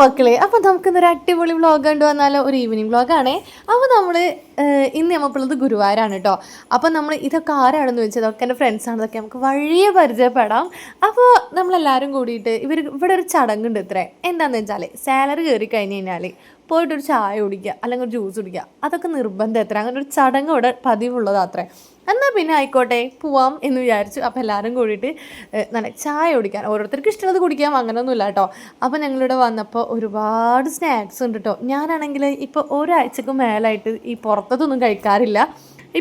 മക്കളെ, അപ്പോൾ നമുക്കിന്നൊരു അടിപൊളി വ്ളോഗ് കണ്ടു വന്നാലോ. ഒരു ഈവനിങ് വ്ളോഗാണേ. അപ്പോൾ നമ്മൾ ഇന്ന് നമ്മളുള്ളത് ഗുരുവായൂരാണ് കേട്ടോ. അപ്പോൾ നമ്മൾ ഇതൊക്കെ ആരാണെന്ന് ചോദിച്ചത്, അതൊക്കെ എൻ്റെ ഫ്രണ്ട്സാണ്. ഇതൊക്കെ നമുക്ക് വഴിയെ പരിചയപ്പെടാം. അപ്പോൾ നമ്മളെല്ലാവരും കൂടിയിട്ട് ഇവിടെ ഒരു ചടങ്ങുണ്ട്. ഇത്രേ എന്താണെന്ന് വെച്ചാൽ സാലറി കയറി കഴിഞ്ഞ് കഴിഞ്ഞാൽ പോയിട്ടൊരു ചായ കുടിക്കുക അല്ലെങ്കിൽ ഒരു ജ്യൂസ് കുടിക്കുക, അതൊക്കെ നിർബന്ധം എത്ര. അങ്ങനെ ഒരു ചടങ്ങ് ഇവിടെ പതിവുള്ളത് അത്രേ. എന്നാൽ പിന്നെ ആയിക്കോട്ടെ പോവാം എന്ന് വിചാരിച്ചു. അപ്പോൾ എല്ലാവരും കൂടിയിട്ട് നല്ല ചായ കുടിക്കാൻ, ഓരോരുത്തർക്ക് ഇഷ്ടമുള്ളത് കുടിക്കാം, അങ്ങനെയൊന്നുമില്ല കേട്ടോ. അപ്പോൾ ഞങ്ങളിവിടെ വന്നപ്പോൾ ഒരുപാട് സ്നാക്സ് ഉണ്ട് കേട്ടോ. ഞാനാണെങ്കിൽ ഇപ്പോൾ ഒരാഴ്ചക്ക് മേലായിട്ട് ഈ പുറത്തതൊന്നും കഴിക്കാറില്ല.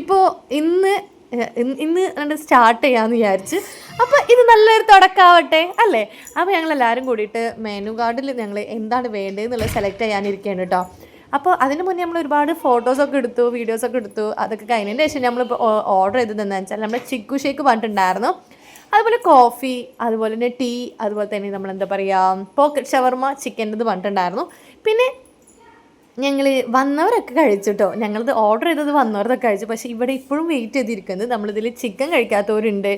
ഇപ്പോൾ ഇന്ന് സ്റ്റാർട്ട് ചെയ്യാമെന്ന് വിചാരിച്ച്. അപ്പോൾ ഇത് നല്ലൊരു തുടക്കമാവട്ടെ അല്ലേ. അപ്പോൾ ഞങ്ങളെല്ലാവരും കൂടിയിട്ട് മെനു കാർഡിൽ ഞങ്ങൾ എന്താണ് വേണ്ടതെന്നുള്ളത് സെലക്ട് ചെയ്യാനിരിക്കുകയാണ് കേട്ടോ. അപ്പോൾ അതിന് മുന്നേ നമ്മൾ ഒരുപാട് ഫോട്ടോസൊക്കെ എടുത്തു, വീഡിയോസൊക്കെ എടുത്തു. അതൊക്കെ കഴിഞ്ഞതിന് ശേഷം നമ്മളിപ്പോൾ ഓർഡർ ചെയ്തതെന്ന് വെച്ചാൽ നമ്മുടെ ചിക്കു ഷേക്ക് പറഞ്ഞിട്ടുണ്ടായിരുന്നു, അതുപോലെ കോഫി, അതുപോലെ തന്നെ ടീ, അതുപോലെ തന്നെ നമ്മളെന്താ പറയുക പോക്കറ്റ് ഷവർമ ചിക്കൻ്റെത് പറഞ്ഞിട്ടുണ്ടായിരുന്നു. പിന്നെ ഞങ്ങൾ വന്നവരൊക്കെ കഴിച്ചു കേട്ടോ. ഞങ്ങളത് ഓർഡർ ചെയ്തത് വന്നവരൊക്കെ കഴിച്ചു. പക്ഷേ ഇവിടെ ഇപ്പോഴും വെയിറ്റ് ചെയ്തിരിക്കുന്നത് നമ്മളിതിൽ ചിക്കൻ കഴിക്കാത്തവരുണ്ട്,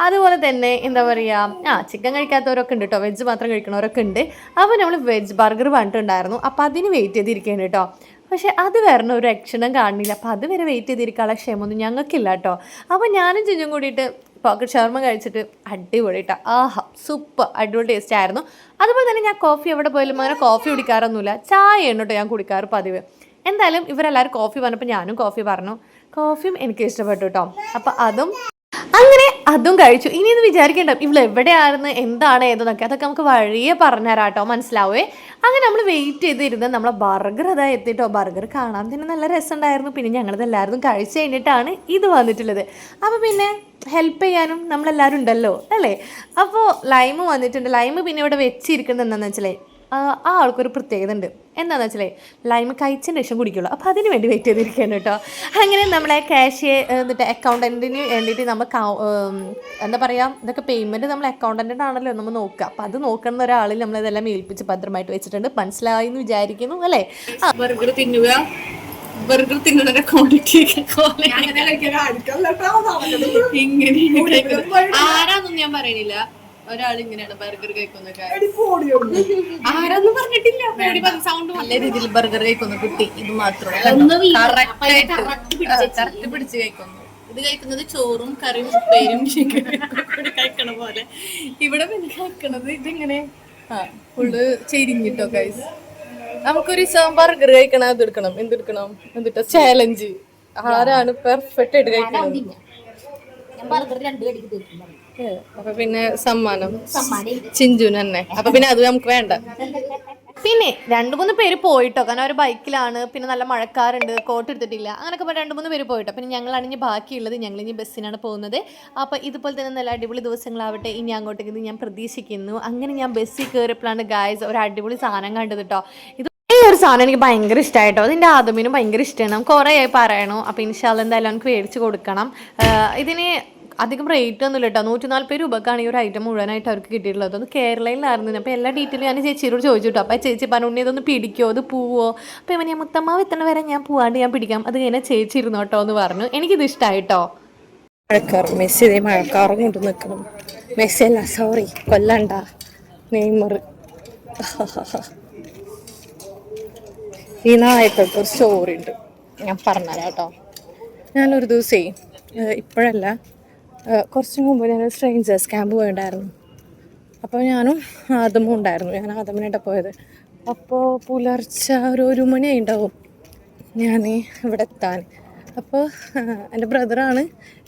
അതുപോലെ തന്നെ എന്താ പറയുക ചിക്കൻ കഴിക്കാത്തവരൊക്കെ ഉണ്ട് കേട്ടോ. വെജ് മാത്രം കഴിക്കണവരൊക്കെ ഉണ്ട്. അപ്പോൾ നമ്മൾ വെജ് ബർഗർ പറഞ്ഞിട്ടുണ്ടായിരുന്നു. അപ്പോൾ അതിന് വെയിറ്റ് ചെയ്തിരിക്കുകയാണ് കേട്ടോ. പക്ഷേ അത് വരണ ഒരു രക്ഷണം കാണുന്നില്ല. അപ്പോൾ അത് വരെ വെയിറ്റ് ചെയ്തിരിക്കാനുള്ള ക്ഷമൊന്നും ഞങ്ങൾക്കില്ല കേട്ടോ. അപ്പോൾ ഞാനും ചിഞ്ചും കൂടിയിട്ട് പോക്കറ്റ് ഷവർമ കഴിച്ചിട്ട് അടിപൊളിയിട്ടാ. ആഹാ സൂപ്പർ, അടിപൊളി ടേസ്റ്റ് ആയിരുന്നു. അതുപോലെ തന്നെ ഞാൻ കോഫി എവിടെ പോയാലും അങ്ങനെ കോഫി കുടിക്കാറൊന്നുമില്ല, ചായയാണ് കേട്ടോ ഞാൻ കുടിക്കാറ് പതിവ്. എന്തായാലും ഇവരെല്ലാവരും കോഫി പറഞ്ഞപ്പോൾ ഞാനും കോഫി പറഞ്ഞു. കോഫിയും എനിക്ക് ഇഷ്ടപ്പെട്ടു കേട്ടോ. അപ്പോൾ അതും കഴിച്ചു. ഇനിയൊന്ന് വിചാരിക്കേണ്ട ഇവിടെ എവിടെയായിരുന്നു എന്താണ് ഏതെന്നൊക്കെ, അതൊക്കെ നമുക്ക് വഴിയെ പറഞ്ഞുതരാം കേട്ടോ, മനസ്സിലാവേ. അങ്ങനെ നമ്മൾ വെയിറ്റ് ചെയ്തിരുന്നത് നമ്മളെ ബർഗർ അതാ എത്തിയിട്ടോ. ബർഗർ കാണാൻ തന്നെ നല്ല രസമുണ്ടായിരുന്നു. പിന്നെ ഞങ്ങളത് എല്ലാവരും കഴിച്ച് കഴിഞ്ഞിട്ടാണ് ഇത് വന്നിട്ടുള്ളത്. അപ്പോൾ പിന്നെ ഹെൽപ്പ് ചെയ്യാനും നമ്മളെല്ലാവരും ഉണ്ടല്ലോ അല്ലേ. അപ്പോൾ ലൈമ് വന്നിട്ടുണ്ട്. ലൈമ് പിന്നെ ഇവിടെ വെച്ചിരിക്കുന്നത് എന്താണെന്ന് വെച്ചാലേ ആ ആൾക്കൊരു പ്രത്യേകത ഉണ്ട്. എന്താണെന്ന് വെച്ചാലേ ലൈമ് കഴിച്ചതിന് ശേഷം കുടിക്കുള്ളൂ. അപ്പോൾ അതിന് വേണ്ടി വെയിറ്റ് ചെയ്തിരിക്കുകയാണ് കേട്ടോ. അങ്ങനെ നമ്മളെ ക്യാഷ് എന്നിട്ട് അക്കൗണ്ടൻറ്റിന് വേണ്ടിയിട്ട് നമ്മൾ എന്താ പറയുക ഇതൊക്കെ പേയ്മെൻറ്റ് നമ്മൾ അക്കൗണ്ടൻറ്റിനാണല്ലോ നമ്മൾ നോക്കുക. അപ്പോൾ അത് നോക്കുന്ന ഒരാളിൽ നമ്മളിതെല്ലാം ഏൽപ്പിച്ച് ഭദ്രമായിട്ട് വെച്ചിട്ടുണ്ട്. മനസ്സിലായി എന്ന് വിചാരിക്കുന്നു അല്ലേ. ബർഗർ തിന്നുക, ബർഗർ തിന്നുന്ന ക്വാണ്ടിറ്റി ആരാന്നൊന്നും ഞാൻ പറയണില്ല. ഒരാളിങ്ങനെയാണ് ബർഗർ കഴിക്കുന്ന ആരാന്നും പറഞ്ഞിട്ടില്ല. സൗണ്ട് നല്ല രീതിയിൽ ബർഗർ കഴിക്കുന്ന കുട്ടി ഇത് മാത്രം കറക്റ്റ് പിടിച്ച് കഴിക്കുന്നു. ഇത് കഴിക്കുന്നത് ചോറും കറിയും ഉപ്പേരും കൂടി കഴിക്കണ പോലെ. ഇവിടെ പിന്നെ കഴിക്കണത് ഇതിങ്ങനെ ഫുള്ള് ചെരിഞ്ഞിട്ടോ ഗൈസ്. നമുക്കൊരു ബർഗർ കഴിക്കണം, അതെടുക്കണം, എന്തെടുക്കണം, എന്നിട്ട് ചാലഞ്ച് ആരാണ് പെർഫെക്റ്റ് ആയിട്ട് കഴിക്കുന്നത്. അപ്പൊ പിന്നെ സമ്മാനം ചിഞ്ചുന് തന്നെ. അപ്പൊ പിന്നെ അത് നമുക്ക് വേണ്ട. പിന്നെ 2-3 പേര് പോയിട്ടോ, കാരണം അവർ ബൈക്കിലാണ്. പിന്നെ നല്ല മഴക്കാറുണ്ട്, കോട്ട് എടുത്തിട്ടില്ല. അങ്ങനെയൊക്കെ 2-3 പേര് പോയിട്ടോ. പിന്നെ ഞങ്ങളാണ് ഇനി ബാക്കിയുള്ളത്. ഞങ്ങളിനി ബസ്സിനാണ് പോകുന്നത്. അപ്പോൾ ഇതുപോലെ തന്നെ നല്ല അടിപൊളി ദിവസങ്ങളാവട്ടെ ഇനി അങ്ങോട്ടേക്ക് ഞാൻ പ്രതീക്ഷിക്കുന്നു. അങ്ങനെ ഞാൻ ബസ്സിൽ കയറിയപ്പോഴാണ് ഗായ്സ് ഒരു അടിപൊളി സാധനം കണ്ടത് കേട്ടോ. ഈ ഒരു സാധനം എനിക്ക് ഭയങ്കര ഇഷ്ടമായിട്ടോ. അതിൻ്റെ ആദമിനും ഭയങ്കര ഇഷ്ടമാണ്. കുറേ ആയി പറയണു. അപ്പോൾ ഇൻഷാല്ലാ എന്തായാലും എനിക്ക് മേടിച്ച് കൊടുക്കണം. ഇതിന് അധികം റേറ്റ് ഒന്നുമില്ല കേട്ടോ. 140 രൂപക്കാണ് ഈ ഒരു ഐറ്റം മുഴുവനായിട്ട് അവർക്ക് കിട്ടിയിട്ടുള്ളത്. അത് കേരളയിലായിരുന്നു. അപ്പോൾ എല്ലാ ഡീറ്റെയിലും ഞാൻ ചേച്ചിയോട് ചോദിച്ചു കേട്ടോ. അപ്പോൾ ചേച്ചി പറഞ്ഞു ഇതൊന്ന് പിടിക്കുമോ, അത് പോവോ. അപ്പോൾ ഇവൻ ഞാൻ മുത്തമ്മാവ് എത്തണ വരെ ഞാൻ പോവാണ്ട് ഞാൻ പിടിക്കാം, അത് കഴിഞ്ഞാൽ ചേച്ചി ഇരുന്നു കേട്ടോ എന്ന് പറഞ്ഞു. എനിക്കിത് ഇഷ്ടമായിട്ടോ. മെസ്സി മഴക്കാറും കൊണ്ട് നിൽക്കണം. മെസ്സി അല്ല, സോറി, കൊല്ലണ്ട, നെയ്മർ. ഈ നായക്കൊക്കെ ഒരു സ്റ്റോറി ഉണ്ട്, ഞാൻ പറഞ്ഞുതരാം കേട്ടോ. ഞാനൊരു ദിവസേ ഇപ്പോഴല്ല കുറച്ചും മുമ്പ് ഞാൻ സ്ട്രേഞ്ചേഴ്സ് ക്യാമ്പ് പോയിട്ടുണ്ടായിരുന്നു. അപ്പോൾ ഞാനും ആദമും ഉണ്ടായിരുന്നു. ഞാൻ ആദമിനായിട്ടാണ് പോയത്. അപ്പോൾ പുലർച്ചെ ഒരു 1 മണി ഉണ്ടാവും ഞാൻ ഇവിടെ എത്താൻ. അപ്പോൾ എൻ്റെ ബ്രദറാണ്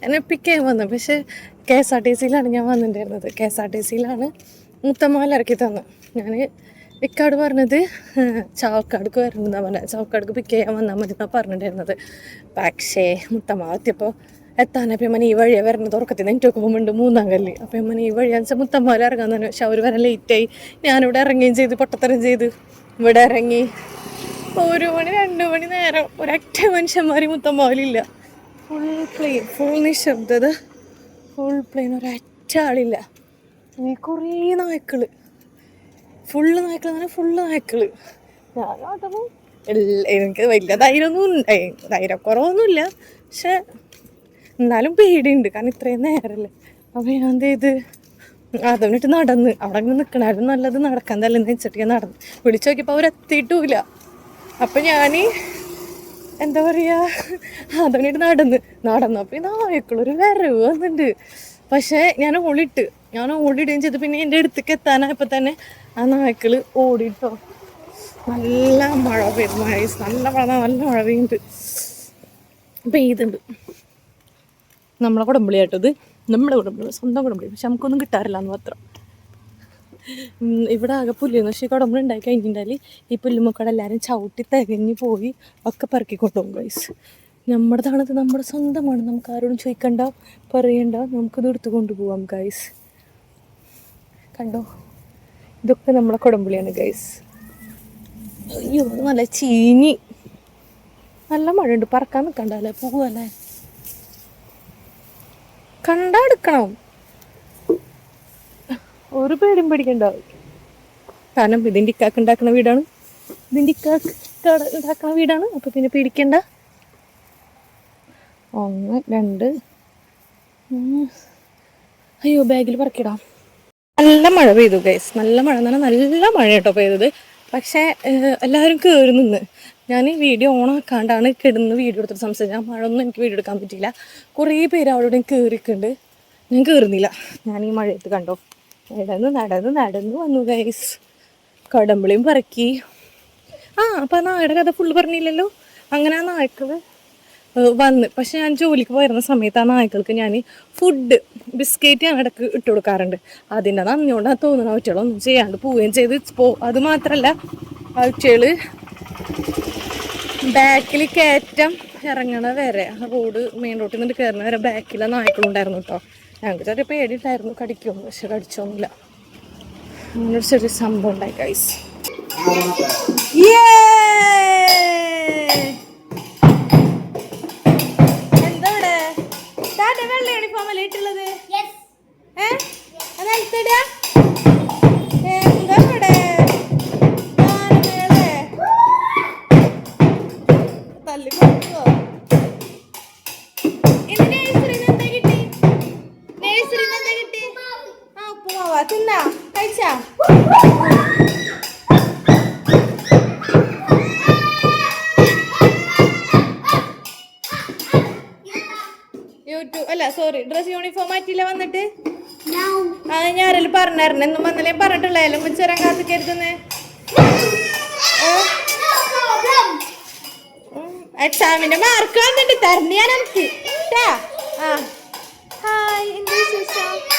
എന്നെ പിക്ക് ചെയ്യാൻ വന്നത്. പക്ഷേ KSRTC ഞാൻ വന്നിട്ടുണ്ടായിരുന്നത്. KSRTC മുത്തമ്മാല ഇറക്കി തന്നു. ഞാൻ ഇക്കാട് പറഞ്ഞത് ചാവക്കാടുക്ക് വരണമെന്നാണ് പറഞ്ഞത്. ചാവക്കാടുക്ക് പിക്ക് ചെയ്യാൻ വന്നാൽ മതി എന്നാണ് പറഞ്ഞിട്ടുണ്ടായിരുന്നത്. പക്ഷേ മുത്തമ്മ എത്തിയപ്പോൾ എത്താനപ്പോൾ അമ്മ ഈ വഴിയാണ് വരുന്നത്. ഉറക്കത്തിൽ നിന്ന് എനിക്ക് നോക്കുമ്പോൾ 3-ാം കല്ല്. അപ്പോൾ അമ്മ ഈ വഴിയാന്ന് വെച്ചാൽ മുത്തമ്മാല ഇറങ്ങാൻ തന്നെ. പക്ഷെ അവർ വരാൻ ലേറ്റായി. ഞാനിവിടെ ഇറങ്ങുകയും ചെയ്ത് പൊട്ടത്തരം ചെയ്ത് ഇവിടെ ഇറങ്ങി 1 മണി 2 മണി നേരം ഒരൊറ്റ മനുഷ്യന്മാർ മുത്തമ്മാലില്ല. ഫുൾ പ്ലെയിൻ, ഫുൾ നിശബ്ദത, ഫുൾ പ്ലെയിൻ, ഒരൊറ്റ ആളില്ല. കുറേ നായ്ക്കൾ, ഫുള്ള് നായ്ക്കൾ. ഞാനപ്പോൾ എനിക്ക് വലിയ ധൈര്യക്കുറവൊന്നുമില്ല. പക്ഷെ എന്നാലും പേടിയുണ്ട്, കാരണം ഇത്രയും നേരമല്ലേ. അപ്പോൾ ഞാൻ എന്ത് ചെയ്ത് അതന്നിട്ട് നടന്ന് അവിടെ അങ്ങനെ നിൽക്കണായിരുന്നു നല്ലത്, നടക്കാൻ തല്ലെന്ന് വെച്ചിട്ട് ഞാൻ നടന്ന് വിളിച്ചു നോക്കിയപ്പോൾ അവരെത്തിയിട്ടില്ല. അപ്പം ഞാൻ എന്താ പറയുക, അതന്നിട്ട് നടന്നപ്പോൾ ഈ നായ്ക്കളൊരു വരവ് വന്നിട്ടുണ്ട്. പക്ഷേ ഞാൻ ഓടിയിടുകയും ചെയ്തു. പിന്നെ എൻ്റെ അടുത്തേക്ക് എത്താനായപ്പോൾ തന്നെ ആ നായ്ക്കൾ ഓടിയിട്ടോ. നല്ല മഴ പെയ്തു, നല്ല മഴ പെയ്യുന്നുണ്ട്. നമ്മളെ കുടംപുളിയായിട്ടത്, നമ്മുടെ കുടംപുളി, സ്വന്തം കുടംപുളി. പക്ഷെ നമുക്കൊന്നും കിട്ടാറില്ല എന്ന് മാത്രം. ഇവിടെ ആകെ പുല്ലിയെന്ന്. പക്ഷേ കുടംപുളി ഉണ്ടായി കഴിഞ്ഞിട്ടുണ്ടെങ്കിൽ ഈ പുല്ലുമക്കളെ എല്ലാവരും ചവിട്ടി തികഞ്ഞ് പോയി ഒക്കെ പെറുക്കിക്കൊണ്ടുപോകും ഗൈസ്. നമ്മുടെ താണത് നമ്മുടെ സ്വന്തമാണ്, നമുക്ക് ആരോടും ചോദിക്കണ്ട പറയണ്ട, നമുക്കിത് എടുത്ത് കൊണ്ടുപോകാം ഗൈസ്. കണ്ടോ, ഇതൊക്കെ നമ്മളെ കുടംപുളിയാണ് ഗൈസ്. അയ്യോ നല്ല ചീഞ്ഞി, നല്ല മഴയുണ്ട്, പറക്കാൻ നിൽക്കണ്ടല്ലേ, പോവല്ലേ, കണ്ടാ എടുക്കണം, ഒരു പേടിയും പേടിക്കണ്ട. കാരണം ഇതിൻ്റെ ഇക്കാക്ക് ഉണ്ടാക്കുന്ന വീടാണ്, ഉണ്ടാക്കുന്ന വീടാണ്. അപ്പൊ പിന്നെ പേടിക്കണ്ട. 1 2 അയ്യോ ബാഗിൽ പറക്കിടാം. നല്ല മഴ പെയ്തു ഗൈസ്, നല്ല മഴ എന്ന് പറഞ്ഞാൽ നല്ല മഴ കേട്ടോ പെയ്തത്. പക്ഷേ എല്ലാവരും കയറി നിന്ന്. ഞാൻ വീഡിയോ ഓണാക്കാണ്ടാണ് കിടന്ന് വീഡിയോ എടുത്തിട്ട് സംസാരിച്ചത്. മഴ ഒന്നും എനിക്ക് വീഡിയോ എടുക്കാൻ പറ്റിയില്ല. കുറേ പേര് അവിടെയും കയറിക്കുന്നുണ്ട്, ഞാൻ കയറുന്നില്ല. ഞാൻ ഈ മഴയത്ത് കണ്ടോ നടന്ന് വന്നു ഗൈസ്. കടമ്പളിയും പറക്കി. അപ്പം ആ നായുടെ കഥ ഫുള്ള് പറഞ്ഞില്ലല്ലോ. അങ്ങനെ ആ നായ്ക്കൾ വന്ന്, പക്ഷെ ഞാൻ ജോലിക്ക് പോയിരുന്ന സമയത്ത് ആ നായ്ക്കൾക്ക് ഞാൻ ഫുഡ് ബിസ്ക്കറ്റ് ഞാൻ ഇടയ്ക്ക് ഇട്ട് കൊടുക്കാറുണ്ട്. അതിൻ്റെ നന്ദിയോണ്ടാണ് തോന്നുന്നത് അവറ്റകളൊന്നും ചെയ്യാണ്ട് പോവുകയും ചെയ്ത്. അത് മാത്രമല്ല അവറ്റകൾ ബാക്കിൽ കയറ്റം ഇറങ്ങണ വരെ, റോഡ് മെയിൻ റോഡിൽ നിന്ന് കയറുന്ന വരെ ബാക്കിലെ നായ്ക്കളുണ്ടായിരുന്നു കേട്ടോ. ഞങ്ങൾക്ക് ചെറിയ പേടിയിട്ടായിരുന്നു കടിക്കുമെന്ന്, പക്ഷെ കടിച്ചൊന്നുമില്ല. അങ്ങനൊരു ചെറിയ സംഭവം ഉണ്ടായി ഗൈസ്. അല്ല സോറി, ഡ്രസ് യൂണിഫോം മാറ്റിയില്ല വന്നിട്ട്. ഞാനെല്ലാം പറഞ്ഞായിരുന്നു, എന്നും വന്നല്ലേ പറഞ്ഞിട്ടുള്ളായാലും ഉച്ചരാൻ കാത്തിക്കരുതെന്ന്. എക്സാമിന്റെ മാർക്ക് വന്നിട്ട് തരണ ഞാൻ എനിക്ക്. ഹായ്, എന്താ വിശേഷം?